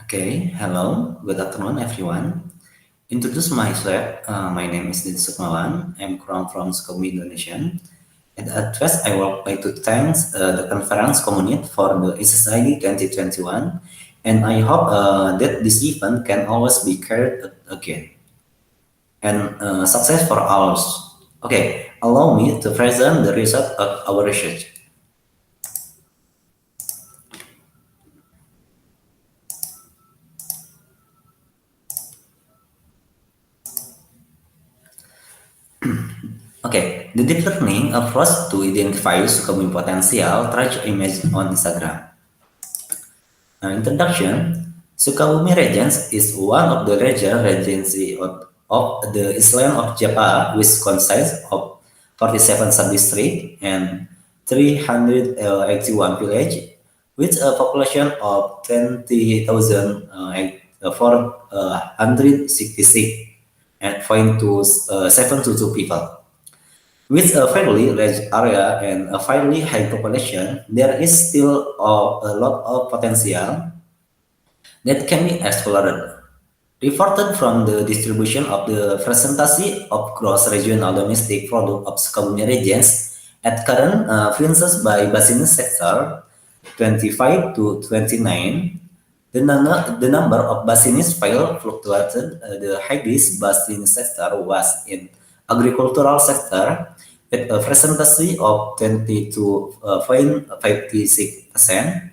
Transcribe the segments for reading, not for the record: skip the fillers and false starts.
Okay, hello, good afternoon, everyone. Introduce myself. My name is Din Sukmawan. I'm from Sukabumi, Indonesia. And at first, I would like to thank the conference community for the ICCED 2021. And I hope that this event can always be carried again and success for all. Okay, allow me to present the result of our research. Okay, the deep learning approach to identify Sukabumi potential try to image on Instagram. Introduction. Sukabumi region is one of the regional regency of the Island of Java, which consists of 47 sub-districts and 381 villages, with a population of 20,466 and 0.722 people. With a fairly large area and a fairly high population, there is still a lot of potential that can be explored. Reported from the distribution of the percentage of gross regional domestic product of Sukabumi regions at current fluences by basin sector 25 to 29, the number of basinis file fluctuated. The highest basin sector was in agricultural sector with a percentage of 22.56%,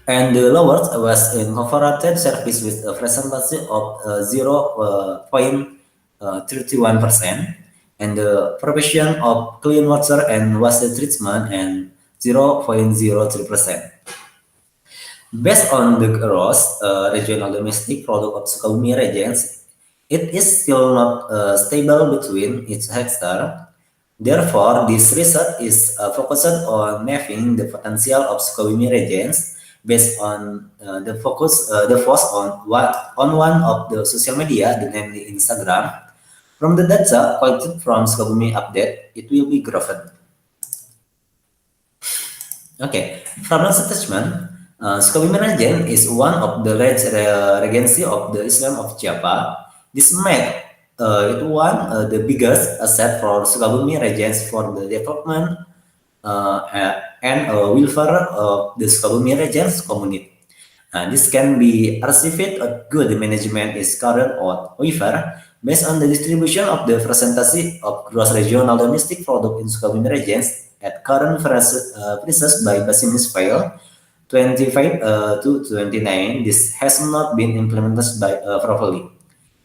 and the lowest was in cooperative service with a percentage of 0.31%, and the provision of clean water and waste treatment and 0.03%. Based on the gross regional domestic product of Sukabumi regions, it is still not stable between each hectare. Therefore, this research is focused on mapping the potential of Sukabumi regions based on the focus on one of the social media, namely Instagram. From the data collected from Sukabumi update, it will be graphed. Okay, from assessment, Sukabumi region is one of the regency of the Islam of Java. This made it one the biggest asset for Sukabumi regions for the development and welfare of the Sukabumi regions community. This can be achieved a good management is current or however, based on the distribution of the percentage of gross regional domestic product in Sukabumi regions at current prices by Basinis file 25 to 29, this has not been implemented by properly.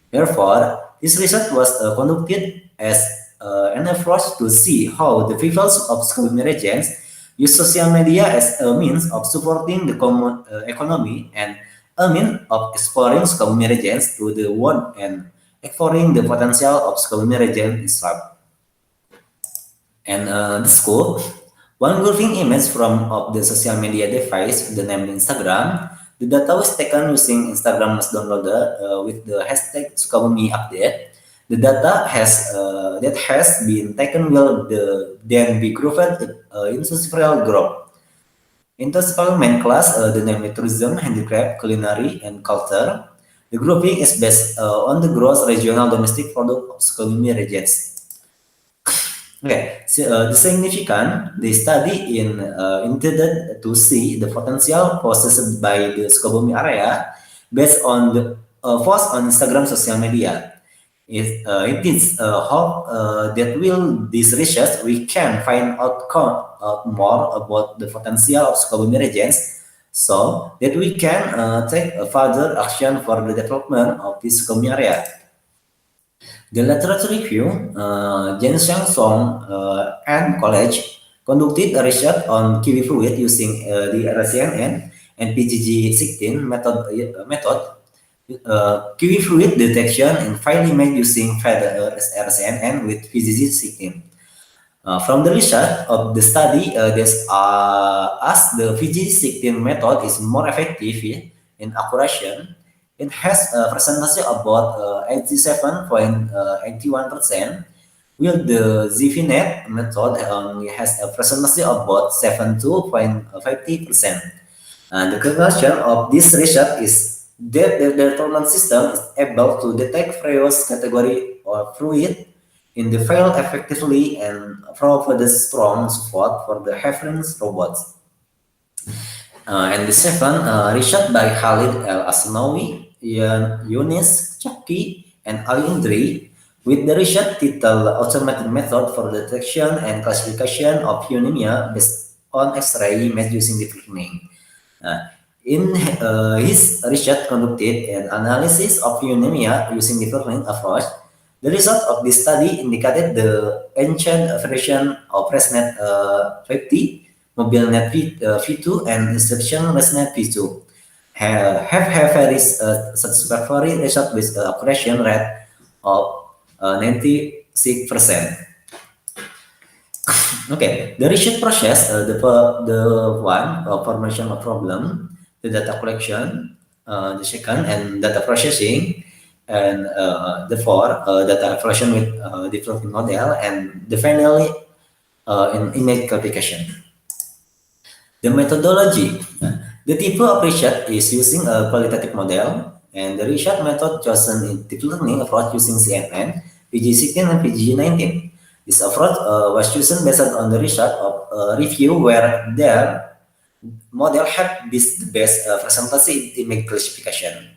Therefore, this research was conducted as an approach to see how the peoples of Sukabumi regions use social media as a means of supporting the common economy and a means of exploring Sukabumi regions to the world and exploring the potential of Sukabumi region itself. And the school, one grouping image from of the social media device, the name Instagram. The data was taken using Instagram was downloaded with the hashtag Sukabumi update. The data has that has been taken will then be grouped into several groups. Into several main class, the name is tourism, handicraft, culinary, and culture. The grouping is based on the gross regional domestic product of Sukabumi regions. Okay, so, the significant the study intended to see the potential possessed by the Sukabumi area based on the post on Instagram social media. It is hope that will this research we can find out more about the potential of Sukabumi regions so that we can take a further action for the development of this Sukabumi area. The literature review, Jen Song and College conducted a research on kiwi fluid using the RCNN and PGG16 method. Kiwi fluid detection and finally made using RCNN with PGG16. From the result of the study, as the PGG16 method is more effective in accuracy, it has a percentage about 87.81%, while the ZVNet method only has a percentage of about 72.50%. And the conclusion of this research is that the determinant system is able to detect various category or fluid in the field effectively and provide strong support for the reference robots. And the seventh, research by Khalid El Asnawi, Yunis Chaki, and Ali Indri, with the research titled Automatic Method for Detection and Classification of Pneumonia based on X-ray image using deep learning. Uh, in his research conducted an analysis of pneumonia using deep learning approach, the result of this study indicated the ancient version of ResNet 50, MobileNet V2, and Instruction ResNet V2 have very satisfactory result with accuracy rate of 96%. Okay, the research process, the one, formation of problem, the data collection, the second, and data processing, and the four, data evaluation with developing model, and the finally, in image classification. The methodology. The type of research is using a qualitative model, and the research method chosen in deep learning approach using CNN, PG16, and PG19. This approach was chosen based on the result of a review where their model had this the best presentation in image classification.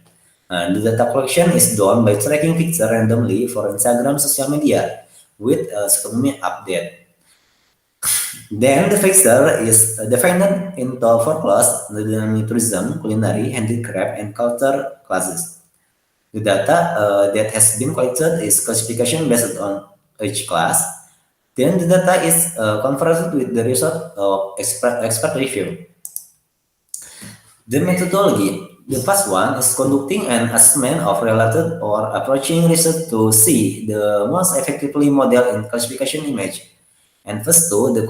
And the data collection is done by tracking picture randomly for Instagram social media with a update. Then the fixture is defined into four classes: the tourism, culinary, handicraft, and culture classes. The data that has been collected is classification based on each class. Then the data is converted with the result of expert review. The methodology. The first one is conducting an assessment of related or approaching research to see the most effectively model in classification image. And first two, the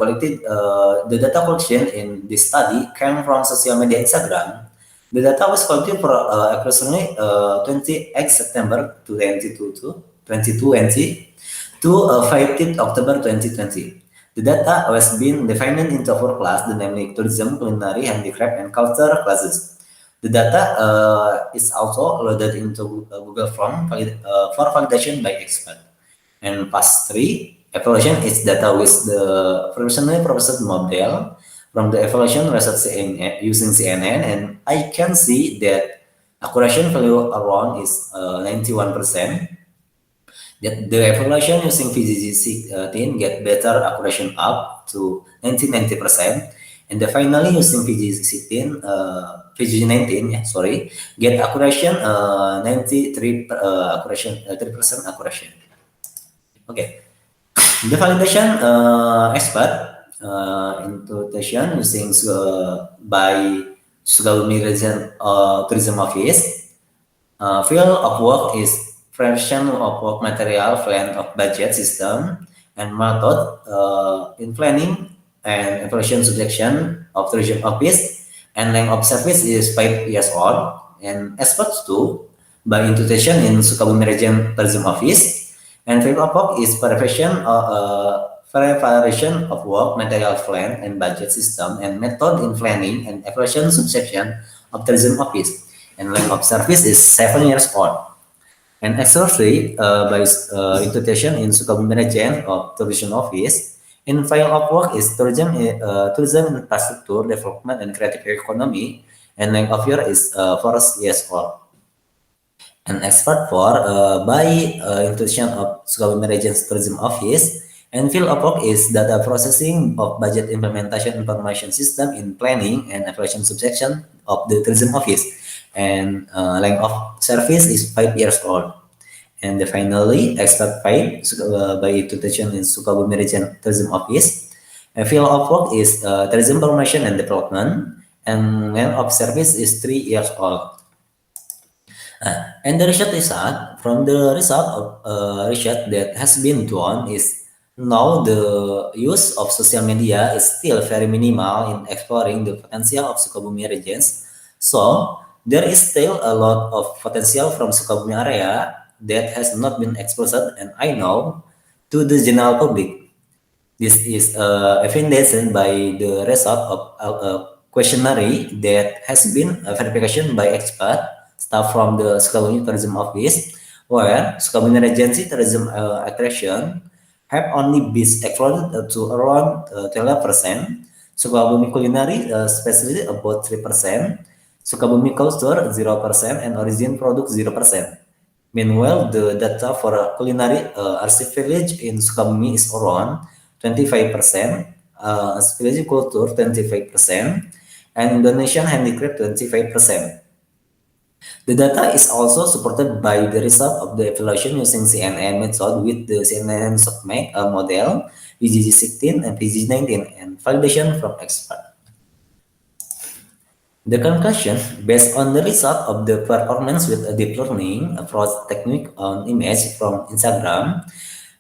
data collection in this study came from social media Instagram. The data was collected for approximately 28 September 2020 to 15 October 2020. The data was being defined into four classes, namely tourism, culinary, handicraft, and culture classes. The data is also loaded into Google Form for validation by expert. And pass three, evaluation is data with the professionally processed model from the evaluation result using CNN, and I can see that accuracy value around is 91%. That the evaluation using VGG16 get better accuracy up to 90%, and the finally using VGG16, VGG19, yeah, sorry, get accuracy 93 accuracy, 3% accuracy. Okay. The validation expert interpretation using by Sukabumi Region Tourism Office. Field of work is preparation of work material, plan of budget system, and method in planning and evaluation subjection of tourism office. And length of service is 5 years old. And experts too by intuition in Sukabumi Region Tourism Office. And field of work is preparation of work material plan and budget system and method in planning and evaluation subsection of tourism office. And length of service is 7 years old. And exercise by institution in Sukabumi Region of Tourism Office. In field of work is tourism infrastructure development and creative economy. And length of year is 4 years old. An expert for by institution of Sukabumi Region Tourism Office. And field of work is data processing of budget implementation information system in planning and evaluation subsection of the tourism office. And length of service is 5 years old. And finally, expert paid by institution in Sukabumi Region Tourism Office. A field of work is tourism promotion and development. And length of service is 3 years old. And the result from the result of research that has been done is now the use of social media is still very minimal in exploring the potential of Sukabumi regions. So there is still a lot of potential from Sukabumi area that has not been exposed, and I know, to the general public. This is evidenced by the result of questionnaire that has been verification by expert staff from the Sukabumi Tourism Office, where Sukabumi Regency Tourism attraction have only been explored to around 12%, Sukabumi Culinary specialty about 3%, Sukabumi Culture 0%, and Origin Product 0%. Meanwhile, the data for a culinary artsy village in Sukabumi is around 25%, village culture 25%, and Indonesian handicraft 25%. The data is also supported by the result of the evaluation using CNN method with the CNN submake model, VGG16 and VGG19, and validation from expert. The conclusion, based on the result of the performance with a deep learning approach technique on image from Instagram,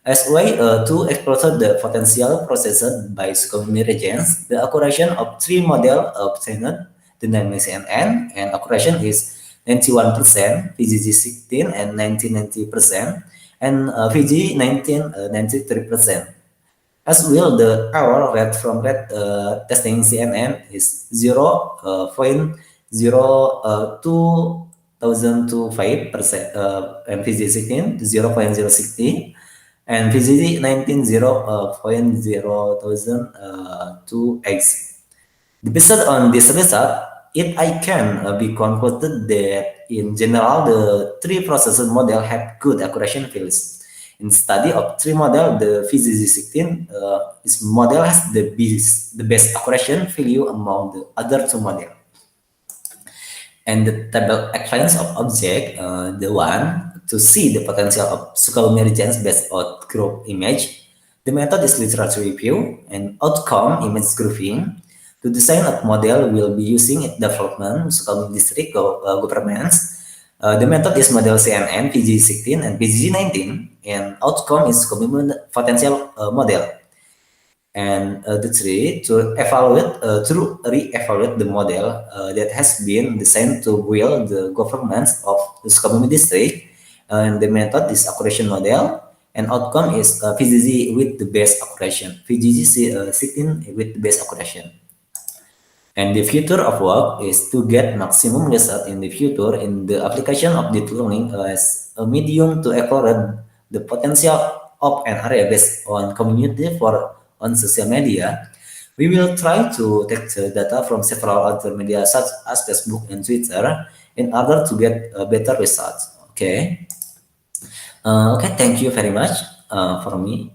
as way to explore the potential processed by Sukabumi regions, the accuracy of three model obtained the dynamic CNN, and accuracy is 91%, VGG 16 and 90%, and VG 19 93%. As well, the error rate from red testing CNN is 0.0225%, and VG 16 0.060, and VG 19 0.02x. Based on this result, I can be concluded that in general the three processor model have good accuracy fields. In study of three model, the VGG16 is model has the best accuracy value among the other two models. And the table equivalence of object, the one to see the potential of Sukabumi regions based on group image. The method is literature review and outcome image grouping. To design a model will be using development Sukabumi district governments. The method is model CNN, PG16, and PG19, and outcome is Sukabumi potential model. And the three to evaluate to re-evaluate the model that has been designed to build the governance of the Sukabumi district, and the method is accuracy model, and outcome is VGG with the best accuracy, VGG 16 with the best accuracy. And the future of work is to get maximum result in the future in the application of deep learning as a medium to explore the potential of an area based on community for on social media. We will try to take the data from several other media such as Facebook and Twitter in order to get better results. Okay. Okay. Thank you very much for me.